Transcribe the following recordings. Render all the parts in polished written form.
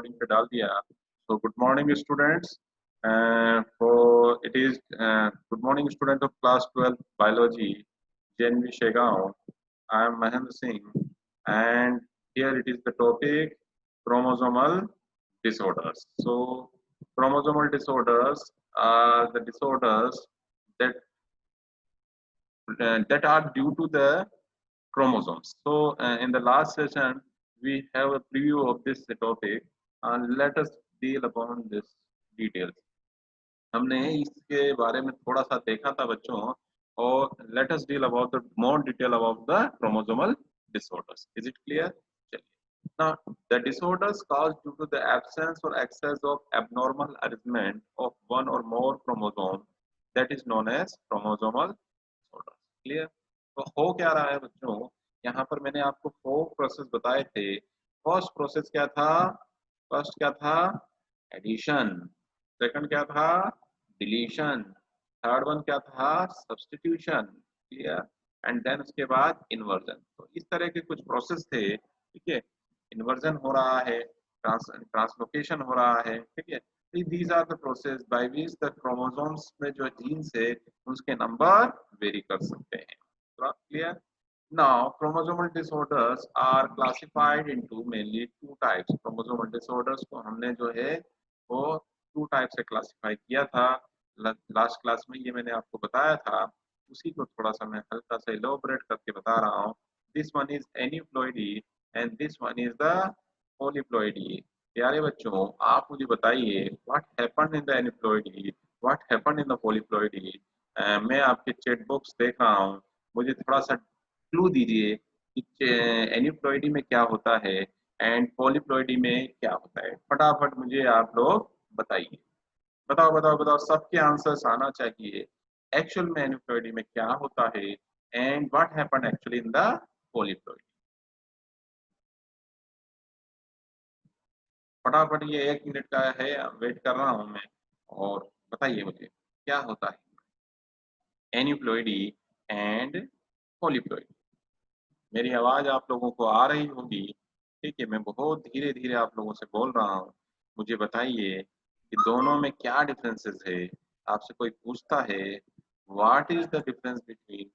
Recording पे डाल दिया। So good morning students. For it is good morning student of class 12 biology, JNV Shegaon. I am Mahendra Singh, and here it is the topic chromosomal disorders. So chromosomal disorders are the disorders that that are due to the chromosomes. So in the last session, we have a preview of this topic, and let us deal upon this details. हमने इसके बारे में थोड़ा सा देखा था बच्चों, और let us deal about the more detail about the chromosomal disorders. Is it clear? चलिए. Now, the disorders caused due to the absence or excess of abnormal arrangement of one or more chromosome, that is known as chromosomal disorders. Clear? तो हो क्या रहा है बच्चों, यहाँ पर मैंने आपको 4 प्रोसेस बताए थे. फर्स्ट प्रोसेस क्या था? फर्स्ट क्या था? एडिशन. सेकंड क्या था? डिलीशन. थर्ड वन क्या था? सब्स्टिट्यूशन. क्लियर? एंड देन उसके बाद इन्वर्जन. तो इस तरह के कुछ प्रोसेस थे. ठीक है, इन्वर्जन हो रहा है, ट्रांसलोकेशन हो रहा है. ठीक है, these are the process by which the chromosomes में जो जीन्स है उसके नंबर वेरी कर सकते हैं. Clear? Now, chromosomal disorders are classified into mainly 2 types. Chromosomal disorders को हमने जो है वो 2 टाइप से क्लासिफाई किया था. लास्ट क्लास में ये मैंने आपको बताया था, उसी को थोड़ा सा मैं हल्का सा इलैबोरेट करके बता रहा हूँ. This one is aneuploidy and this one is the polyploidy. प्यारे बच्चों, आप मुझे बताइए what happened in the aneuploidy, what happened in the polyploidy. मैं आपके चैट बॉक्स देख रहा हूँ, मुझे थोड़ा सा क्लू दीजिए कि एन्यूप्लॉइडी में क्या होता है एंड पॉलीप्लॉइडी में क्या होता है. फटाफट मुझे आप लोग बताइए. बताओ बताओ बताओ, सबके आंसर्स आना चाहिए. एक्चुअल में एन्यूप्लॉइडी में क्या होता है and what happened actually in the polyploidy. फटाफट, ये 1 मिनट का है, वेट कर रहा हूं मैं, और बताइए मुझे क्या होता है एन्यूप्लॉइडी एंड पॉलीप्लॉइडी. मेरी आवाज आप लोगों को आ रही होगी. ठीक है, मैं बहुत धीरे धीरे आप लोगों से बोल रहा हूँ. मुझे बताइए कि दोनों में क्या डिफरेंसेस है. आपसे कोई पूछता है what is the difference between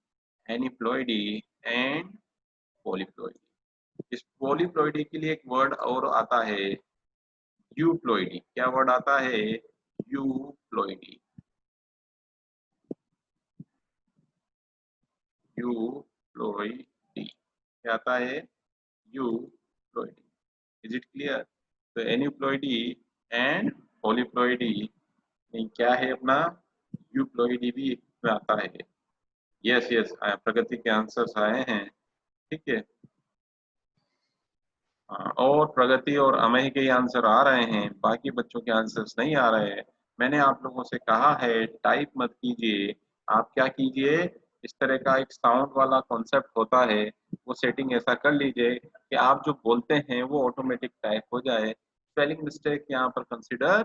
aneuploidy and polyploidy. इस पॉलीप्लॉइडी के लिए एक वर्ड और आता है, यूप्लॉइडी. क्या वर्ड आता है? यूप्लॉइडी. यूप्लॉइडी क्या आता है? यूप्लॉइडी. Is it clear? तो एन्यूप्लॉइडी एंड पॉलीप्लॉइडी में क्या है अपना? यूप्लॉइडी भी में आता है. यस यस, प्रगति के आंसर्स आए हैं. ठीक है, और प्रगति और अमय के आंसर आ रहे हैं, बाकी बच्चों के आंसर्स नहीं आ रहे हैं. मैंने आप लोगों से कहा है टाइप मत कीजिए. आप क्या कीजिए, इस तरह का एक साउंड वाला कॉन्सेप्ट होता है, वो सेटिंग ऐसा कर लीजिए कि आप जो बोलते हैं वो ऑटोमेटिक टाइप हो जाए. स्पेलिंग मिस्टेक यहाँ पर कंसिडर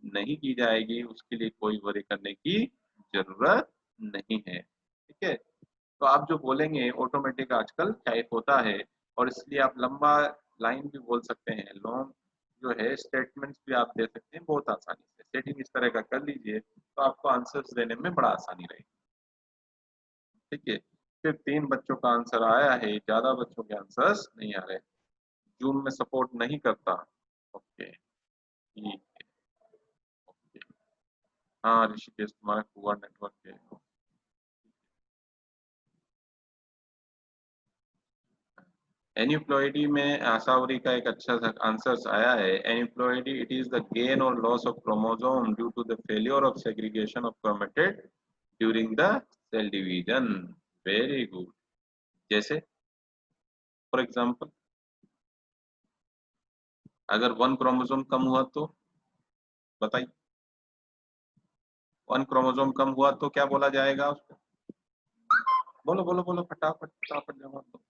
नहीं की जाएगी, उसके लिए कोई वरी करने की जरूरत नहीं है. ठीक है, तो आप जो बोलेंगे ऑटोमेटिक आजकल टाइप होता है, और इसलिए आप लंबा लाइन भी बोल सकते हैं, लॉन्ग जो है स्टेटमेंट्स भी आप दे सकते हैं बहुत आसानी से. सेटिंग इस तरह का कर लीजिए तो आपको आंसर्स देने में बड़ा आसानी रहेगी. ठीक है, सिर्फ 3 बच्चों का आंसर आया है, ज्यादा बच्चों के आंसर्स नहीं आ रहे. जूम में सपोर्ट नहीं करता. ओके, ठीक है. ओके, हाँ ऋषिकेश, तुम्हारा पुअर नेटवर्क है. एन्यूप्लॉइडी में आशावरी का एक अच्छा सा आंसर आया है. Aneuploidy, it is the gain और loss of chromosome due to the failure of segregation of chromatid during the cell division. Very good. जैसे फॉर एग्जांपल, अगर 1 क्रोमोसोम कम हुआ तो बताइए. 1 क्रोमोसोम कम हुआ तो क्या बोला जाएगा उसको? बोलो बोलो बोलो, फटाफट फटाफट जवाब दो.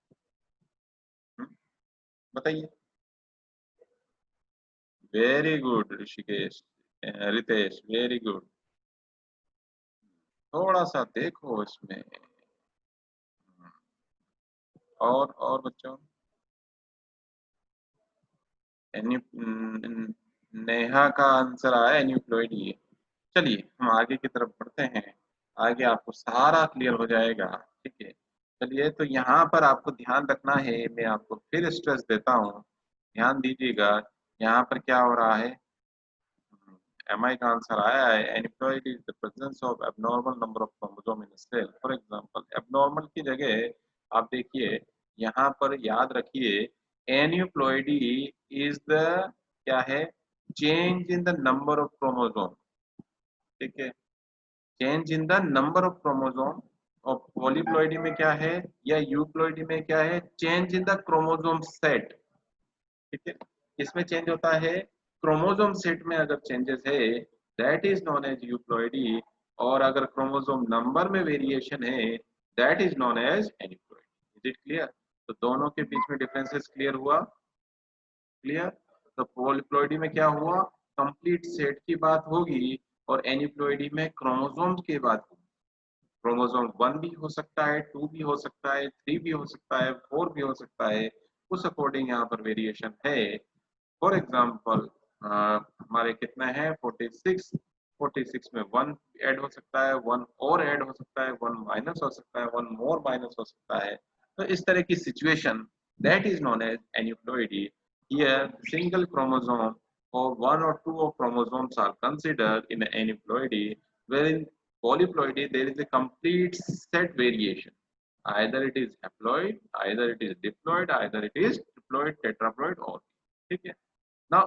बताइए. Very good Rishikesh, Ritesh, very good. थोड़ा सा देखो इसमें. और बच्चों, नेहा का आंसर आया एन्यूप्लॉइडी। चलिए हम आगे की तरफ बढ़ते हैं, आगे आपको सारा क्लियर हो जाएगा। ठीक है, चलिए तो यहाँ पर आपको ध्यान रखना है, मैं आपको फिर स्ट्रेस देता हूँ, ध्यान दीजिएगा। यहाँ पर क्या हो रहा है, एम आई का आंसर आया है aneuploid is the presence of abnormal number of chromosome in cell. For example abnormal की जगह आप देखिए, यहाँ पर याद रखिए एन्यूप्लॉइडी इज द क्या है, change in the number of chromosome. ठीक है, change in the number of chromosome. और पॉलीप्लॉइडी में क्या है या यूप्लॉइडी में क्या है, change in the chromosome set. ठीक है, इसमें चेंज होता है क्रोमोसोम सेट में अगर चेंजेस है that is known as euploidy, और अगर क्रोमोसोम नंबर में वेरिएशन है that is known as aneuploidy. Is it clear? तो दोनों के बीच में डिफरेंसेस क्लियर हुआ? क्लियर? तो पॉलीप्लॉइडी में क्या हुआ, कंप्लीट सेट की बात होगी, और एनिप्लॉइडी में क्रोमोसोम की बात होगी। क्रोमोसोम 1 भी हो सकता है, 2 भी हो सकता है, 3 भी हो सकता है, 4 भी हो सकता है, उस अकॉर्डिंग यहाँ पर वेरिएशन है। फॉर एग्जाम्पल हमारे कितने हैं 46, 46 में 1 ऐड हो सकता है, 1 और ऐड हो सकता है, 1 माइनस हो सकता है, 1 मोर माइनस हो सकता है। तो इस तरह की situation that is known as aneuploidy. Here single chromosome or one or two of chromosomes are considered in aneuploidy, wherein polyploidy there is a complete set variation. Either it is haploid, either it is diploid, either it is triploid, tetraploid और ठीक है ना।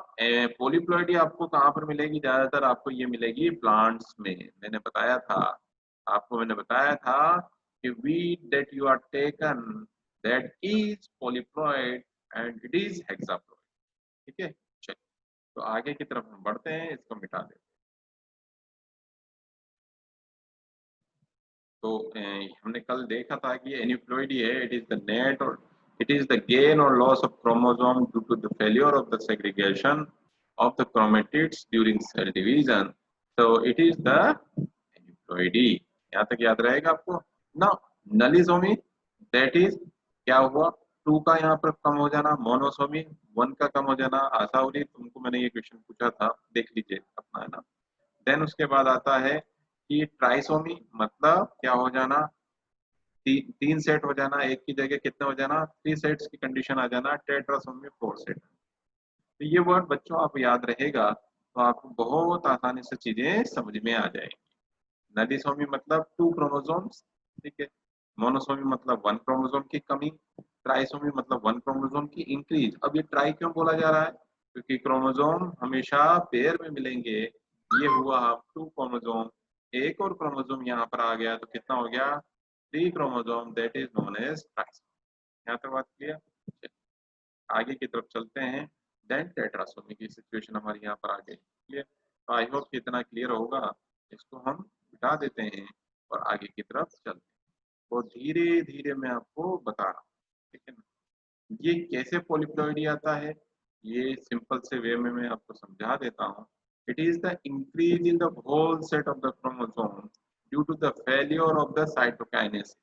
पोलीप्लॉइडी आपको कहाँ पर मिलेगी, ज्यादातर आपको ये मिलेगी प्लांट्स में। मैंने बताया था आपको, मैंने बताया था कि wheat that you are taken that is polyploid and it is hexaploid. ठीक है, चलिए तो आगे की तरफ हम बढ़ते हैं, इसको मिटा देते हैं। तो हमने कल देखा था कि एन्यूप्लॉइडी है, इट इज द नेट और it is the gain or loss of chromosome due to the failure of the segregation of the chromatids during cell division. So it is the aneuploidy. यहाँ तक याद रहेगा आपको ना। नलिसोमी that is क्या हुआ, 2 का यहाँ पर कम हो जाना, मोनोसोमी 1 का कम हो जाना। आशा हो रही तुमको मैंने ये क्वेश्चन पूछा था, देख लीजिए अपना, है ना। देन उसके बाद आता है कि ट्राइसोमी मतलब क्या हो जाना, 3 सेट हो जाना, एक की जगह कितने हो जाना, 3 सेट्स की कंडीशन आ जाना। Tetrasomy 4 set. तो ये वर्ड बच्चों आप याद रहेगा तो आपको बहुत आसानी से चीजें समझ में आ जाएंगी। नलिसोमी मतलब 2 क्रोमोसोम्स। ठीक है, मोनोसोमी मतलब 1 क्रोमोसोम की कमी, ट्राइसोमी मतलब 1 क्रोमोसोम की इंक्रीज। अब ये ट्राई क्यों बोला जा रहा है, क्योंकि क्रोमोसोम हमेशा पेयर में मिलेंगे। ये हुआ 2 क्रोमोसोम, एक और क्रोमोसोम यहाँ पर आ गया तो कितना हो गया, 3 chromosome, that is known as trisomy. यहाँ तक बात क्लियर? आगे की तरफ चलते हैं। देन टेट्रासोमी की सिचुएशन हमारी यहाँ पर आ गई। क्लियर? तो आई होप कि इतना क्लियर होगा। इसको हम मिटा देते हैं और आगे की तरफ चलते हैं। तो धीरे धीरे मैं आपको बता रहा हूँ, ठीक है ना। ये कैसे पॉलीप्लॉइडी आता है, ये सिंपल से वे में मैं आपको समझा देता हूँ। It is the increase in the whole set of the chromosome due to the failure of the cytokinesis.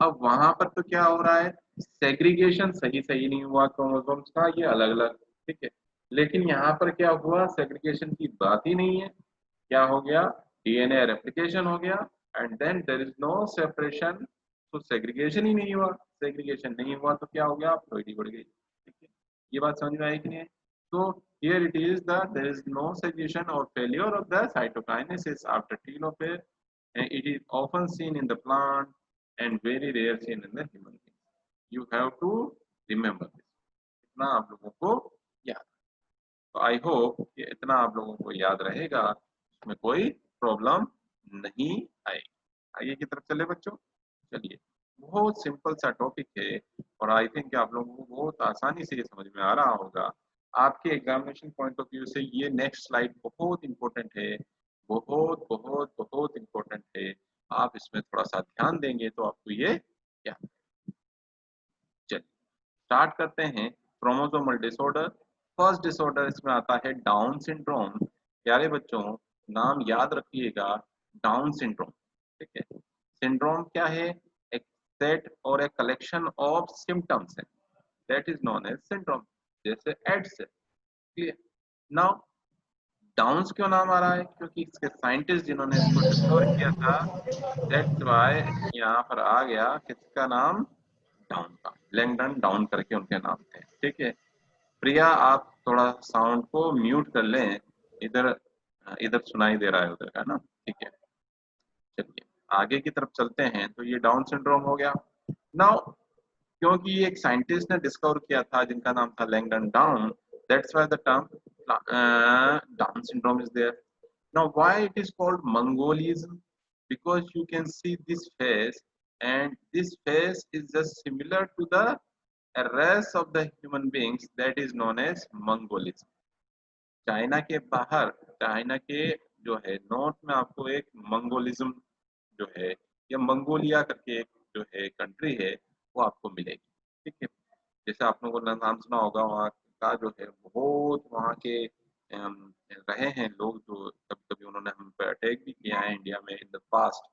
अब वहां पर तो क्या हो रहा है, सेग्रीगेशन सही सही नहीं हुआ क्रोमोसोम्स का, ये अलग अलग। ठीक है, लेकिन यहाँ पर क्या हुआ, सेग्रीगेशन की बात ही नहीं है। क्या हो गया, डीएनए रेप्लिकेशन हो गया and then there is no separation. तो सेग्रीगेशन ही नहीं हुआ, सेग्रीगेशन नहीं हुआ तो क्या हो गया, फ्लूइडिटी बढ़ गई। ठीक है, ये बात समझ में आई कि नहीं? तो here it is that there is no segregation or failure of the cytokinesis after telophase, and it is often seen in the plant and very rare seen in the human being. You have to remember this. इतना आप लोगों को याद, तो आई hope कि इतना आप लोगों को याद रहेगा, इसमें कोई प्रॉब्लम नहीं आएगी। आगे की तरफ चले बच्चों, चलिए। बहुत सिंपल सा टॉपिक है और आई थिंक आप लोगों को बहुत आसानी से ये समझ में आ रहा होगा। आपके एग्जामिनेशन पॉइंट ऑफ व्यू से ये नेक्स्ट स्लाइड बहुत इंपॉर्टेंट है, बहुत बहुत बहुत इंपॉर्टेंट है। आप इसमें थोड़ा सा ध्यान देंगे तो आपको ये याद। चलिए स्टार्ट करते हैं। क्रोमोसोमल डिसऑर्डर, फर्स्ट डिसऑर्डर इसमें आता है डाउन सिंड्रोम। प्यारे बच्चों नाम याद रखिएगा, डाउन सिंड्रोम। ठीक है, सिंड्रोम क्या है, एक सेट और एक कलेक्शन ऑफ सिम्टम्स है, that is known as syndrome. जैसे एड्स है, क्लियर। नाउ डाउन्स क्यों नाम आ रहा है, क्योंकि इसके साइंटिस्ट जिन्होंने इसको डिस्कवर किया था, दैट्स व्हाई यहाँ पर आ गया किसका नाम, डाउन का, लैंगडन डाउन करके उनके नाम थे। ठीक है, प्रिया आप थोड़ा साउंड को म्यूट कर लें, इधर इधर सुनाई दे रहा है उधर का ना। ठीक है, चलिए आगे की तरफ चलते हैं। तो ये डाउन सिंड्रोम हो गया। नाउ क्योंकि ये एक साइंटिस्ट ने डिस्कवर किया था जिनका नाम था Langdon Down, that's why the term Down syndrome is there. Now why it is called mongolism, because you can see this face, and this face is just similar to the race of the human beings that is known as Mongolism। China के बाहर, China के जो है north में आपको एक mongolism जो है, या मंगोलिया करके एक जो है कंट्री है, वो आपको मिलेगी। ठीक है, जैसे आप लोगों ने नाम सुना होगा, वहाँ का जो है बहुत वहाँ के रहे हैं लोग, जो कभी कभी उन्होंने हम पे अटैक भी किया है इंडिया में इन द पास्ट।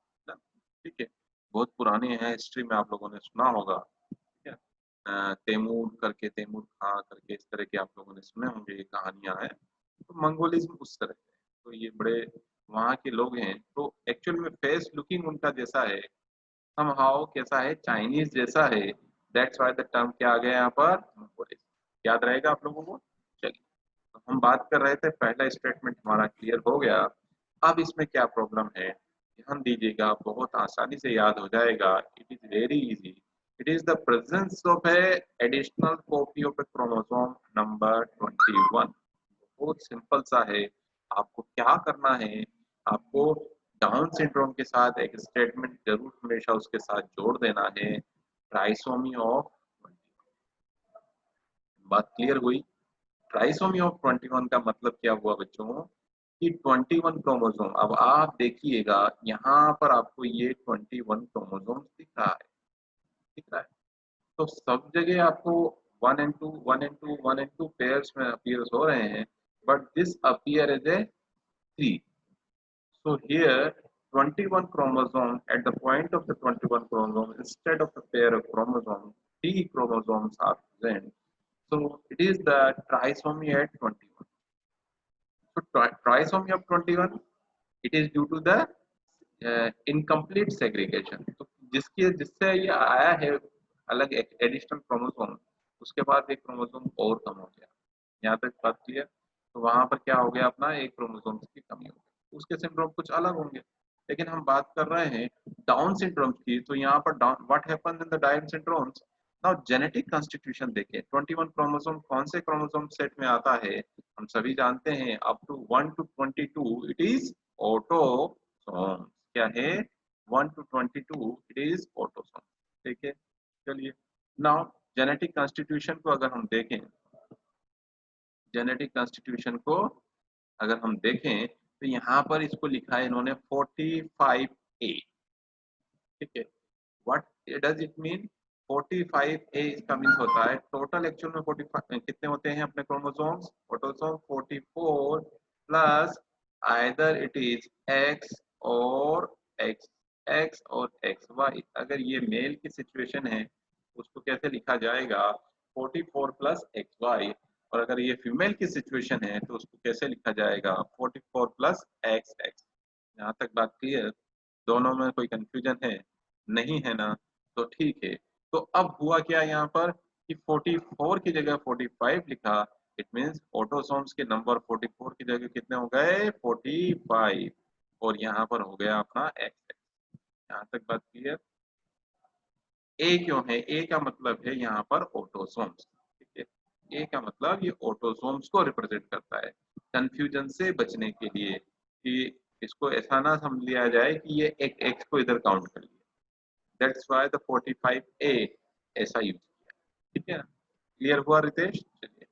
ठीक है, बहुत पुराने हैं, हिस्ट्री में आप लोगों ने सुना होगा। ठीक है, तैमूर करके, तैमूर खां करके, इस तरह के आप लोगों ने सुने होंगे, ये कहानियां हैं। तो मंगोलिज्म उस तरह है। तो ये बड़े वहाँ के लोग हैं। तो एक्चुअल में फेस लुकिंग उनका जैसा है, समहाउ कैसा है, चाइनीज जैसा है। दैट्स व्हाई द टर्म क्या आ गया यहाँ पर, मंगोलिज्म। याद रहेगा आप लोगों को। चलिए, तो हम बात कर रहे थे, पहला स्टेटमेंट हमारा क्लियर हो गया। अब इसमें क्या प्रॉब्लम है, ध्यान दीजिएगा, बहुत आसानी से याद हो जाएगा। It is very easy. It is the presence of A additional copy of A chromosome number 21। बहुत सिंपल सा है। आपको क्या करना है, आपको डाउन सिंड्रोम के साथ एक स्टेटमेंट जरूर हमेशा उसके साथ जोड़ देना है, ट्राइसोमी ऑफ 21। बात क्लियर हुई। ट्राइसोमी ऑफ 21 का मतलब क्या हुआ बच्चों, कि 21 क्रोमोसोम। अब आप देखिएगा यहाँ पर आपको ये 21 क्रोमोसोम दिख रहा है, दिख रहा है। तो सब जगह आपको 1 and 2 1 and 2 1 and 2 पेयर्स में अपीयर्स हो रहे हैं, but this appear as a 3। So here 21 chromosome, at the point of the 21 chromosome, instead of a pair of chromosomes, 3 chromosomes are present. So it is the trisomy at 21. So trisomy of 21, it is due to the incomplete segregation। तो जिससे ये आया है अलग additional chromosome, उसके बाद एक chromosome और कम हो गया। यहाँ तक बात क्लियर। तो वहां पर क्या हो गया, अपना एक क्रोमोसोम की कमी हो गई। उसके सिंड्रोम कुछ अलग होंगे, लेकिन हम बात कर रहे हैं डाउन सिंड्रोम की। तो यहाँ पर down, what happens in the down syndromes. Now genetic constitution देखें, 21 क्रोमोसोम कौन से क्रोमोसोम सेट में आता है, हम सभी जानते हैं up to 1 to 22 it is autosome. क्या है, 1 to 22 इट इज ऑटोसोम। ठीक है, चलिए। नाउ जेनेटिक कॉन्स्टिट्यूशन को अगर हम देखें, जेनेटिक कॉन्स्टिट्यूशन को अगर हम देखें, तो यहाँ पर इसको लिखा है इन्होंने 45A। ठीक है, what does it mean, 45A इसका मीन्स होता है टोटल। एक्चुअल में 45 कितने होते हैं अपने chromosomes, autosome 44 plus either it is x और एक्स, एक्स और एक्स वाई। अगर ये मेल की सिचुएशन है, उसको कैसे लिखा जाएगा, 44 प्लस एक्स वाई। और अगर ये फीमेल की सिचुएशन है, तो उसको कैसे लिखा जाएगा, 44 प्लस एक्स एक्स। यहाँ तक बात क्लियर, दोनों में कोई कंफ्यूजन है, नहीं है ना, तो ठीक है। तो अब हुआ क्या यहाँ पर, कि 44 की जगह 45 लिखा, इट मींस ऑटोसोम्स के नंबर 44 की जगह कितने हो गए, 45। और यहाँ पर हो गया अपना एक्स। यहाँ तक बात क्लियर। ए क्यों है, ए का मतलब है यहाँ पर ऑटोसोम्स। ठीक है, ए का मतलब ये ऑटोसोम्स को रिप्रेजेंट करता है। कंफ्यूजन से बचने के लिए, कि इसको ऐसा ना समझ लिया जाए कि ये एक एक्स को इधर काउंट कर लिया, दैट्स व्हाई द 45A ऐसा यूज किया। ठीक है, क्लियर हुआ रितेश। चलिए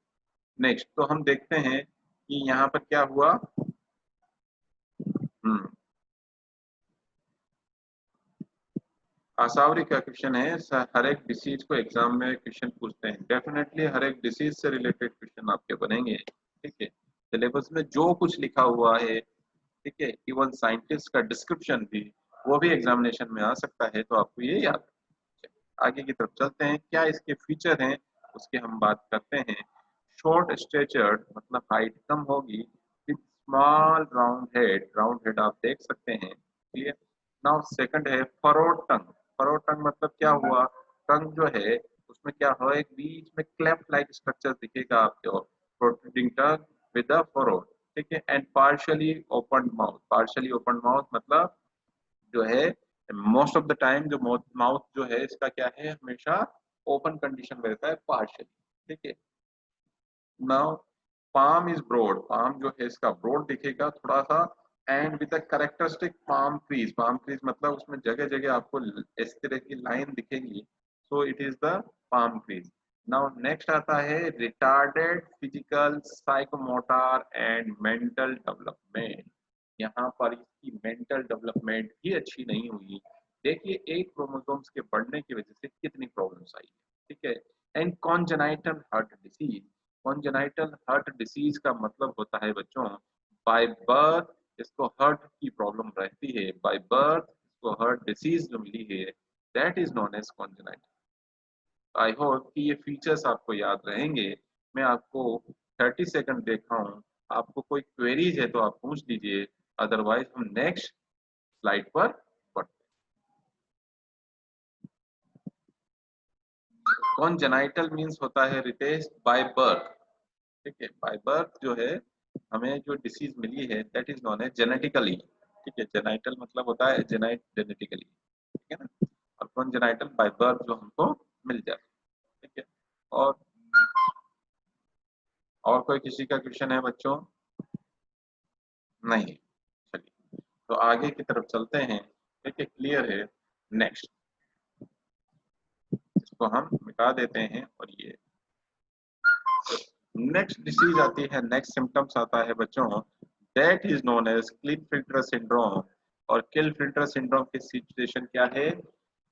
नेक्स्ट, तो हम देखते हैं कि यहाँ पर क्या हुआ। आसावरी का क्वेश्चन है, हर एक डिसीज को एग्जाम में क्वेश्चन पूछते हैं। डेफिनेटली हर एक डिसीज से रिलेटेड क्वेश्चन आपके बनेंगे। ठीक है, सिलेबस में जो कुछ लिखा हुआ है, ठीक है, इवन साइंटिस्ट का डिस्क्रिप्शन भी, वो भी एग्जामिनेशन में आ सकता है। तो आपको ये याद है। आगे की तरफ चलते हैं, क्या इसके फीचर हैं उसके हम बात करते हैं। शॉर्ट स्टेचर्ड मतलब हाइट कम होगी, विथ स्मॉल राउंड हेड आप देख सकते हैं। क्लियर। नाउ सेकंड है फरोड टंग। फरोड टंग मतलब क्या हुआ, टंग जो है उसमें क्या हो, एक बीच में क्लेफ्ट लाइक स्ट्रक्चर दिखेगा आपको, protruding tongue with a furrowed. ठीक है। एंड पार्शियली ओपन माउथ मतलब जो है मोस्ट ऑफ द टाइम जो माउथ जो है इसका क्या है, हमेशा ओपन कंडीशन में रहता है, पार्शियली। ठीक है। Now palm is broad, palm जो है इसका ब्रॉड दिखेगा थोड़ा सा, and with a characteristic palm crease मतलब उसमें जगह जगह आपको इस तरह की लाइन दिखेगी, so it is the palm crease. Now next आता है retarded physical psychomotor and mental development. यहाँ पर इसकी मेंटल डेवलपमेंट भी अच्छी नहीं हुई। देखिए एक क्रोमोसोम्स के बढ़ने की वजह से कितनी प्रॉब्लम्स आई है। ठीक है। And congenital heart disease, congenital heart disease का मतलब होता है बच्चों, बाय बर्थ इसको हार्ट की प्रॉब्लम रहती है, बाय बर्थ इसको हार्ट डिसीज जो मिली है, that is known as congenital. I hope कि ये फीचर्स आपको याद रहेंगे। मैं आपको 30 सेकंड देखा हूँ, आपको कोई क्वेरीज है तो आप पूछ लीजिए, अदरवाइज हम नेक्स्ट स्लाइड पर बढ़ते हैं। कॉन्जेनाइटल मीन्स होता है रितेश बाय बर्थ। ठीक है। बाय बर्थ जो है हमें जो डिसीज मिली है that is known as genetically. ठीक है। जेनाइटल मतलब होता है जेनेटिकली। ठीक है ना। और कॉन्जेनाइटल बाय बर्थ जो हमको मिल जाए। ठीक है। और और कोई किसी का क्वेश्चन है बच्चों? नहीं। चलिए तो आगे की तरफ चलते हैं। ठीक है। क्लियर है। नेक्स्ट इसको हम मिटा देते हैं, और ये नेक्स्ट डिसीज आती है, नेक्स्ट सिम्टम्स आता है बच्चों, that is known as Klinefelter syndrome. और क्लिनफिल्टर सिंड्रोम की सिचुएशन क्या है,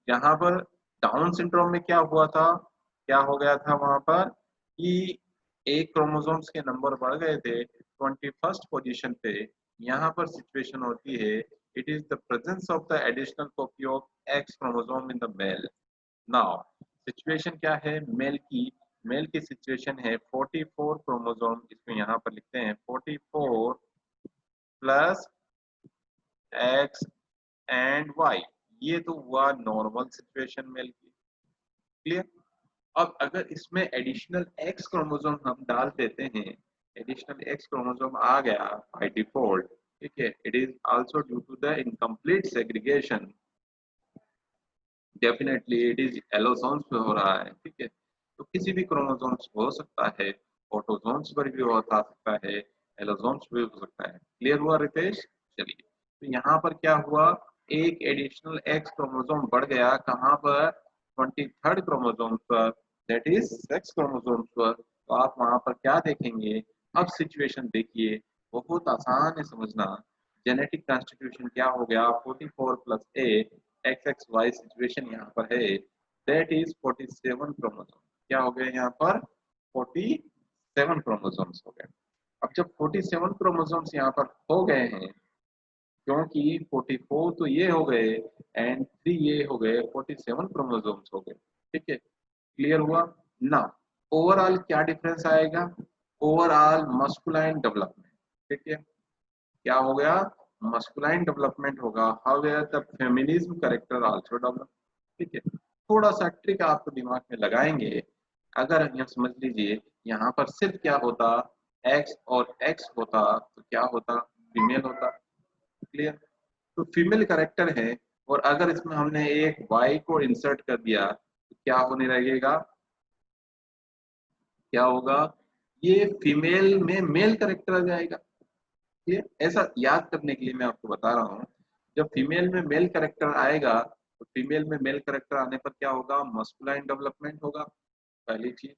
यहाँ पर डाउन सिंड्रोम में क्या हुआ था, क्या हो गया था वहां पर कि एक क्रोमोसोम्स के नंबर बढ़ गए थे 21st पोजीशन पे। यहाँ पर सिचुएशन होती है, it is the presence of the additional copy of X chromosome in the male. Now situation क्या है मेल की, मेल की सिचुएशन है 44 क्रोमोसोम, इसको यहाँ पर लिखते हैं 44 प्लस एक्स एंड वाई। ये तो हुआ नॉर्मल सिचुएशन मेल की। क्लियर। अब अगर इसमें एडिशनल एक्स क्रोमोसोम हम डाल देते हैं, एडिशनल एक्स क्रोमोसोम आ गया बाय डिफॉल्ट। ठीक है। It is also due to the incomplete segregation, definitely it is allosomes पे हो रहा है। ठीक है। तो किसी भी क्रोमोसोम्स हो सकता है, ऑटोसोम्स पर भी हो सकता है, एलोसोम्स भी हो सकता है। क्लियर हुआ रितेश? चलिए तो यहाँ पर क्या हुआ, एक एडिशनल एक्स क्रोमोसोम बढ़ गया कहाँ पर, 23rd क्रोमोसोम पर, दैट इज सेक्स क्रोमोसोम्स पर। तो आप वहां पर क्या देखेंगे, अब सिचुएशन देखिए, बहुत आसान है समझना। जेनेटिक कॉन्स्टिट्यूशन क्या हो गया, 44 प्लस ए एक्स एक्स वाई सिचुएशन यहाँ पर है, दैट इज 47 क्रोमोसोम। क्या हो गया यहाँ पर, 47 क्रोमोसोम्स हो गए। अब जब 47 क्रोमोसोम्स यहाँ पर हो गए हैं, क्योंकि 44 तो ये हो गए एंड 3 ये हो गए, 47 क्रोमोसोम्स हो गए। ठीक है। क्लियर हुआ ना। ओवरऑल क्या डिफरेंस आएगा, ओवरऑल मस्कुलाइन डेवलपमेंट। ठीक है। क्या हो गया, मस्कुलाइन डेवलपमेंट होगा, however the feminism character also develop. ठीक है। थोड़ा सा ट्रिक आप दिमाग में लगाएंगे, अगर यहाँ समझ लीजिए यहाँ पर सिर्फ क्या होता, एक्स और एक्स होता तो क्या होता, फीमेल होता। क्लियर। तो फीमेल कैरेक्टर है, और अगर इसमें हमने एक वाई को इंसर्ट कर दिया तो क्या होने लगेगा, क्या होगा, ये फीमेल में मेल कैरेक्टर आ जाएगा। ये ऐसा याद करने के लिए मैं आपको बता रहा हूँ, जब फीमेल में मेल कैरेक्टर आएगा तो फीमेल में मेल कैरेक्टर आने पर क्या होगा, मस्कुलाइन डेवलपमेंट होगा, पहली चीज।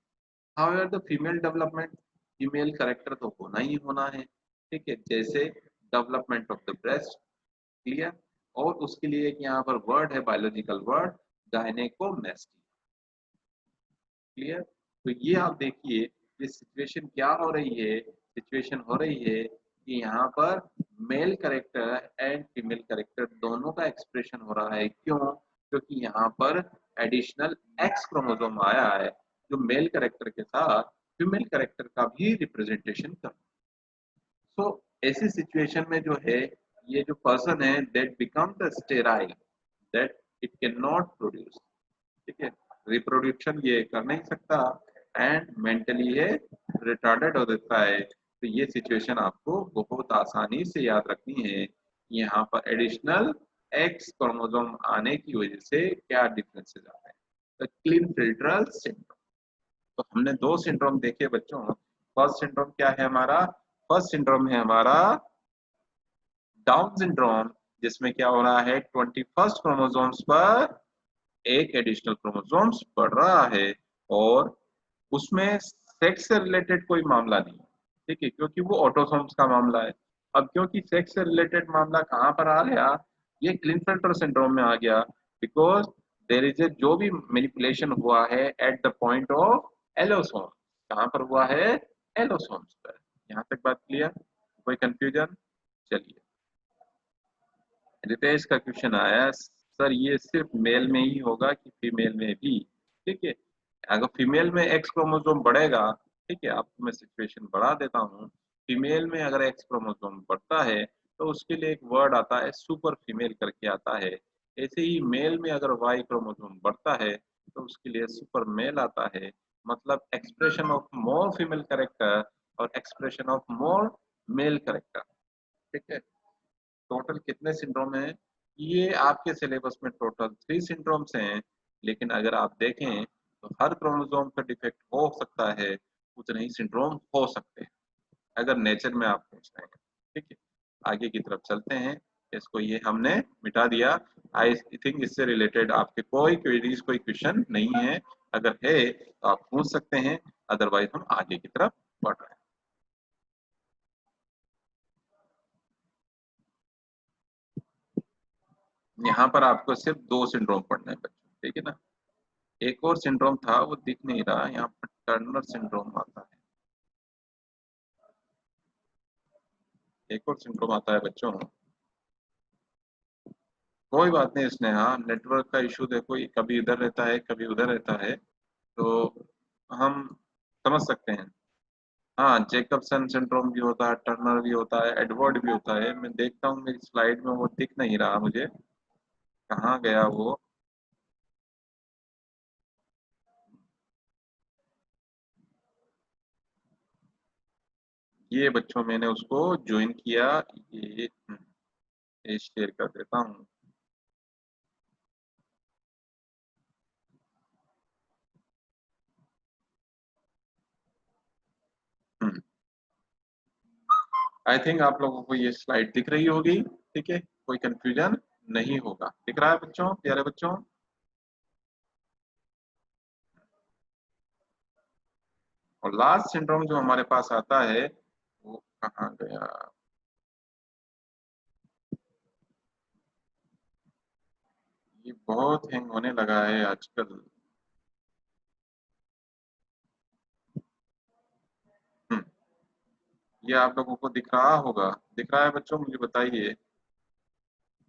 However the female development, female character तो होना ही होना है। ठीक है। जैसे development of the breast. Clear. और उसके लिए एक यहाँ पर वर्ड है, बायोलॉजिकल वर्ड, गायनेकोमेस्टी। क्लियर। तो ये आप देखिए, ये सिचुएशन क्या हो रही है, सिचुएशन हो रही है कि यहाँ पर male character and female character दोनों का एक्सप्रेशन हो रहा है। क्यों, क्योंकि यहाँ पर एडिशनल एक्स क्रोमोसोम आया है जो मेल कैरेक्टर के साथ फीमेल कैरेक्टर का भी रिप्रेजेंटेशन करूँ। सो ऐसी सिचुएशन में जो है, ये जो पर्सन है that become the sterile, that it can not produce, ठीक है, रिप्रोडक्शन ये कर नहीं सकता एंड मेंटली ये रिटार्डेड हो देता है। तो ये सिचुएशन आपको बहुत आसानी से याद रखनी है। यहाँ पर एडिशनल एक्स क्रोमोसोम आने की वजह से क्या डिफरेंसेस आते हैं। तो क्लिनफिल्ट्रल सिंड्रोम, तो हमने दो सिंड्रोम देखे बच्चों। फर्स्ट सिंड्रोम क्या है हमारा? फर्स्ट सिंड्रोम है हमारा डाउन सिंड्रोम, जिसमें क्या हो रहा है, 21st क्रोमोसोम्स पर एक एडिशनल क्रोमोसोम्स बढ़ रहा है और उसमें सेक्स से रिलेटेड कोई मामला नहीं है, ठीक है, क्योंकि वो ऑटोसोम्स का मामला है। अब क्योंकि सेक्स से रिलेटेड मामला कहाँ पर आ गया, ये क्लिनफिल्टर सिंड्रोम में आ गया, बिकॉज देर इज ए जो भी मैनिपुलेशन हुआ है at the point of allosome. कहाँ पर हुआ है? एलोसोम्स पर। यहाँ तक बात क्लियर? कोई कंफ्यूजन? चलिए, रितेश का क्वेश्चन आया, सर ये सिर्फ मेल में ही होगा कि फीमेल में भी? ठीक है, अगर फीमेल में एक्स क्रोमोसोम बढ़ेगा, ठीक है, आपको मैं सिचुएशन बढ़ा देता हूँ। फीमेल में अगर एक्स क्रोमोसोम बढ़ता है तो उसके लिए एक वर्ड आता है सुपर फीमेल करके आता है। ऐसे ही मेल में अगर वाई क्रोमोसोम बढ़ता है तो उसके लिए सुपर मेल आता है, मतलब expression of more female character और expression of more male character. ठीक है, टोटल कितने सिंड्रोम हैं? ये आपके सिलेबस में टोटल 3 सिंड्रोम्स हैं, लेकिन अगर आप देखें तो हर क्रोमोसोम का डिफेक्ट हो सकता है, उतने ही सिंड्रोम हो सकते हैं, अगर नेचर में आप पूछ रहे हैं। ठीक है, आगे की तरफ चलते हैं। इसको ये हमने मिटा दिया। आई थिंक इससे रिलेटेड आपके कोई क्वेरीज, कोई क्वेश्चन नहीं है। अगर है तो आप पूछ सकते हैं, अदरवाइज हम आगे की तरफ बढ़ रहे हैं। यहाँ पर आपको सिर्फ 2 सिंड्रोम पढ़ना है बच्चों, ठीक है ना। एक और सिंड्रोम था, वो दिख नहीं रहा यहाँ पर, टर्नर सिंड्रोम आता है। एक और सिंड्रोम आता है बच्चों, कोई बात नहीं इसने, हाँ नेटवर्क का इशू, देखो ये कभी इधर रहता है कभी उधर रहता है, तो हम समझ सकते हैं। हाँ, जेकबसन सिंड्रोम भी होता है, टर्नर भी होता है, एडवर्ड भी होता है। मैं देखता हूँ मेरी स्लाइड में वो दिख नहीं रहा मुझे, कहाँ गया वो। ये बच्चों मैंने उसको ज्वाइन किया, ये शेयर कर देता हूँ। आई थिंक आप लोगों को ये स्लाइड दिख रही होगी, ठीक है, कोई कंफ्यूजन नहीं होगा। दिख रहा है बच्चों, प्यारे बच्चों? और लास्ट सिंड्रोम जो हमारे पास आता है, वो कहाँ गया? ये बहुत हैंग होने लगा है आजकल। हम्म, ये आप लोगों को दिख रहा होगा, दिख रहा है बच्चों, मुझे बताइए।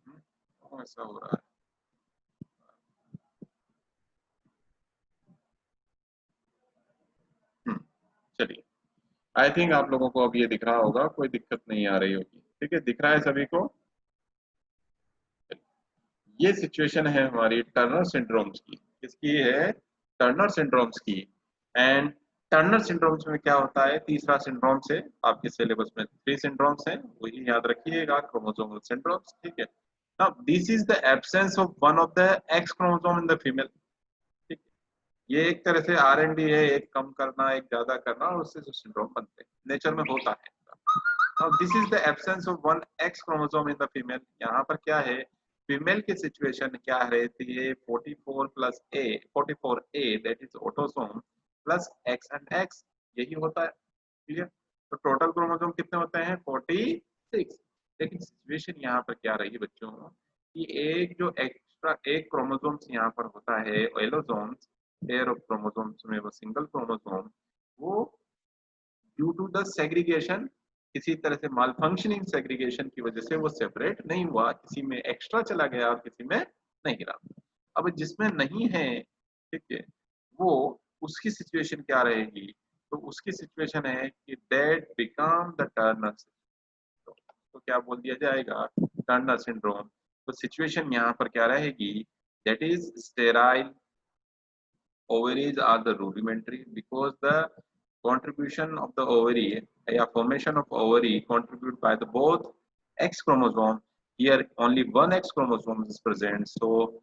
क्यों ऐसा हो रहा है? हम्म, चलिए, आई थिंक आप लोगों को अब ये दिख रहा होगा, कोई दिक्कत नहीं आ रही होगी। ठीक है, दिख रहा है सभी को? ये सिचुएशन है हमारी टर्नर सिंड्रोम्स की। किसकी है? टर्नर सिंड्रोम्स की। एंड टर्नर सिंड्रोम्स में क्या होता है, तीसरा सिंड्रोम से, आपके सिलेबस में 3 सिंड्रोम्स हैं, वही याद रखिएगा, क्रोमोसोमल सिंड्रोम्स। ठीक है, now this is the absence of one of the x chromosome in the female. ठीक है, ये एक तरह से R&D है, एक कम करना एक ज्यादा करना, और उससे जो सिंड्रोम बनते हैं, नेचर में होता है। Now this is the absence of one X chromosome in the female। यहाँ पर क्या है, फीमेल की सिचुएशन क्या रहती है, 44 plus A, 44A that is autosome plus X and X, यही होता है। क्लियर? तो टोटल क्रोमोसोम कितने होते हैं? 46। लेकिन सिचुएशन यहाँ पर क्या रही बच्चों, कि एक जो एक्स्ट्रा एक क्रोमोसोम्स यहाँ पर होता है, एलोसोम्स, पेयर ऑफ क्रोमोसोम्स में वो सिंगल क्रोमोसोम, वो ड्यू टू द सेग्रीगेशन, किसी तरह से माल फंक्शनिंग सेग्रीगेशन की वजह से वो सेपरेट नहीं हुआ, किसी में एक्स्ट्रा चला गया और किसी में नहीं रहा। अब जिसमें नहीं है, ठीक है, वो उसकी सिचुएशन क्या रहेगी, तो उसकी सिचुएशन है कि that become the Turner syndrome. तो क्या बोल दिया जाएगा, टर्नर सिंड्रोम। तो सिचुएशन यहाँ पर क्या रहेगी, that is sterile ovaries are the rudimentary because the contribution of the ovary, formation of ovary contributed by the both X chromosome. Here only one X chromosome is present, so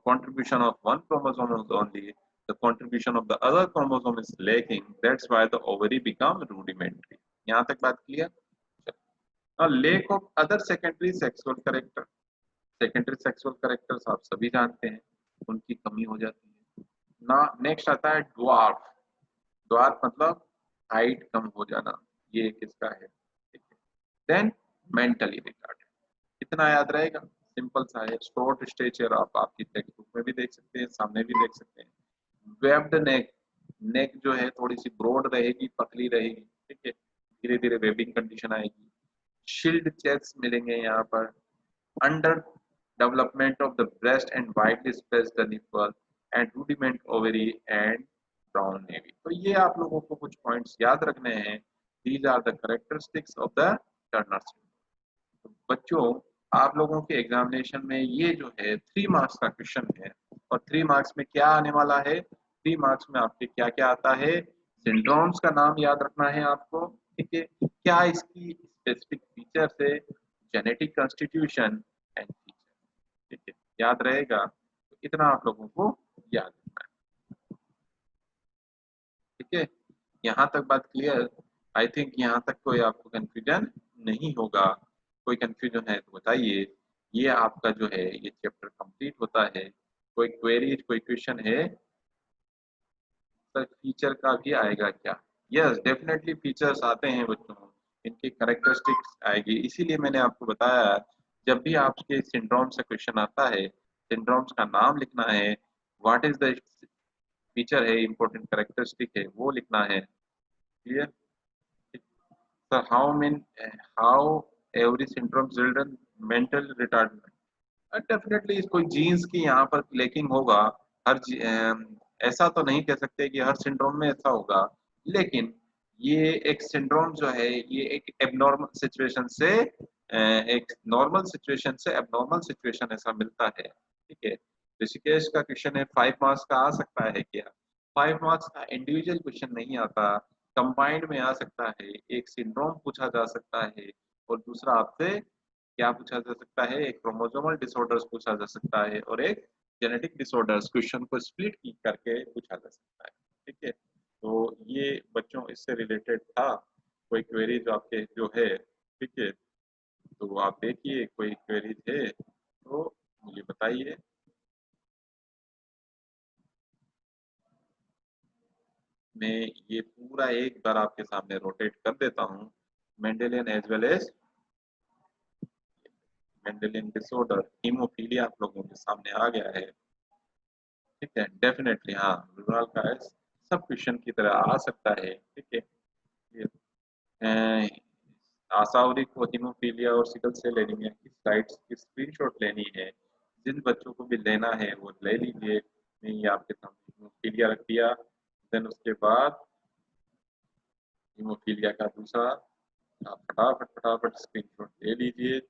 contribution of one chromosome is only, the contribution of the other chromosome is lacking. That's why the ovary become rudimentary. यहाँ तक बात clear? Now lack of other secondary sexual character. Secondary sexual characters आप सभी जानते हैं, उनकी कमी हो जाती है ना। नेक्स्ट आता है ड्वार्फ। ड्वार्फ मतलब हाइट कम हो जाना, ये किसका है, ठीक है। देन मेंटली रिटार्डेड, कितना याद रहेगा, सिंपल सा है, शॉर्ट स्टेचर। आप आपकी टेक्स्ट बुक में भी देख सकते हैं, सामने भी देख सकते हैं। वेब्ड नेक, नेक जो है थोड़ी सी ब्रॉड रहेगी, पतली रहेगी, ठीक है, धीरे धीरे वेबिंग कंडीशन आएगी। शील्ड चेस्ट मिलेंगे यहाँ पर। Under development of the breast and widely spaced the nipple and rudiment ovary and brown navy। तो ये आप लोगों को कुछ पॉइंट्स याद रखने हैं। These are the characteristics of the Turner syndrome। तो बच्चों आप लोगों के एग्जामिनेशन में ये जो है 3 मार्क्स का क्वेश्चन है, और 3 मार्क्स में क्या आने वाला है, 3 मार्क्स में आपके क्या क्या आता है, सिंड्रोम्स का नाम याद रखना है आपको, ठीक है, क्या इसकी स्पेसिफिक फीचर्स है, जेनेटिक कॉन्स्टिट्यूशन एंड, ठीक है, याद रहेगा। तो इतना आप लोगों को याद रखना है, ठीक है। यहाँ तक बात क्लियर? आई थिंक यहाँ तक कोई आपको कंफ्यूजन नहीं होगा। कोई कंफ्यूजन है तो बताइए। ये आपका जो है ये चैप्टर कंप्लीट होता है। कोई क्वेरी, कोई क्वेश्चन है? सर फीचर का भी आएगा क्या? यस डेफिनेटली फीचर्स आते हैं बच्चों, इनकी कैरेक्टरिस्टिक्स आएगी। इसीलिए मैंने आपको बताया जब भी आपके सिंड्रोम से क्वेश्चन आता है, सिंड्रोम्स का नाम लिखना है, व्हाट इज द फीचर है, इंपॉर्टेंट कैरेक्टरिस्टिक है, वो लिखना है। Clear? Sir how every syndrome children mental retardment, definitely कोई जीन्स की यहाँ पर लेकिंग होगा। ऐसा तो नहीं कह सकते कि हर सिंड्रोम में ऐसा होगा, लेकिन ये एक सिंड्रोम जो है ये एक एबनॉर्मल सिचुएशन से एक नॉर्मल सिचुएशन से एबनॉर्मल सिचुएशन ऐसा मिलता है, ठीक है। ऋषिकेश का क्वेश्चन है 5 मार्क्स का, आ सकता है क्या? 5 मार्क्स का इंडिविजुअल क्वेश्चन नहीं आता, कंबाइंड में आ सकता है। एक सिंड्रोम पूछा जा सकता है और दूसरा आपसे क्या पूछा जा सकता है, एक क्रोमोसोमल डिसऑर्डर्स पूछा जा सकता है और एक जेनेटिक डिसऑर्डर्स। क्वेश्चन को स्प्लिट की करके पूछा जा सकता है, ठीक है। तो ये बच्चों इससे रिलेटेड था। कोई क्वेरी जो आपके जो है, ठीक है, तो आप देखिए कोई क्वेरी थे तो मुझे बताइए। मैं ये पूरा एक बार आपके सामने रोटेट कर देता हूँ। Mendelian as well as Mendelian disorder, haemophilia आप लोगों के सामने आ गया है, ठीक है। डेफिनेटली हाँ, रूरल का सब क्वेश्चन की तरह आ सकता है, ठीक है। ये, आसावरी को हीमोफीलिया और सिकल सेल एनीमिया की स्लाइड्स की स्क्रीनशॉट लेनी है, जिन बच्चों को भी लेना है वो ले लीजिए। मैं ये आपके सामने हीमोफीलिया रख दिया, देन उसके बाद हीमोफीलिया का दूसरा, आप फटाफट फटाफट स्क्रीनशॉट ले लीजिए।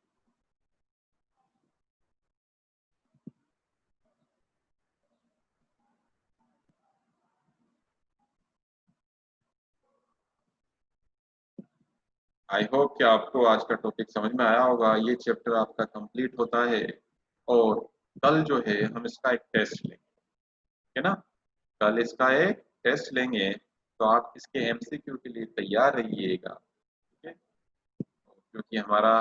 आई होप कि आपको आज का टॉपिक समझ में आया होगा। ये चैप्टर आपका कंप्लीट होता है और कल जो है हम इसका एक टेस्ट लेंगे, है ना। कल इसका एक टेस्ट लेंगे, तो आप इसके एमसीक्यू के लिए तैयार रहिएगा, ठीक है। क्योंकि हमारा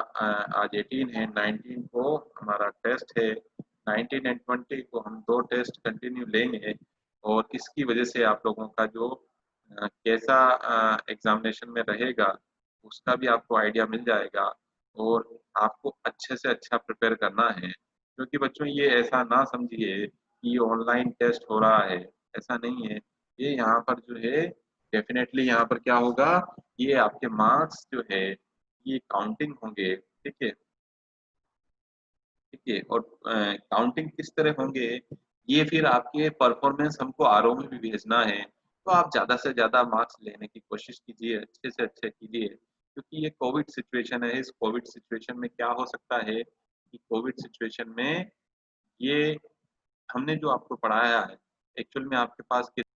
आज 18 है, 19 को हमारा टेस्ट है, 19 एंड 20 को हम 2 टेस्ट कंटिन्यू लेंगे, और इसकी वजह से आप लोगों का जो कैसा एग्जामिनेशन में रहेगा उसका भी आपको आइडिया मिल जाएगा, और आपको अच्छे से अच्छा प्रिपेयर करना है। क्योंकि बच्चों ये ऐसा ना समझिए कि ये ऑनलाइन टेस्ट हो रहा है, ऐसा नहीं है। ये यहाँ पर जो है डेफिनेटली यहाँ पर क्या होगा, ये आपके मार्क्स जो है ये काउंटिंग होंगे, ठीक है, ठीक है। और काउंटिंग किस तरह होंगे, ये फिर आपके परफॉर्मेंस हमको आरओ में भी भेजना है। तो आप ज़्यादा से ज़्यादा मार्क्स लेने की कोशिश कीजिए, अच्छे से अच्छे कीजिए, क्योंकि ये कोविड सिचुएशन है, इस कोविड सिचुएशन में क्या हो सकता है कि कोविड सिचुएशन में ये हमने जो आपको पढ़ाया है, एक्चुअल में आपके पास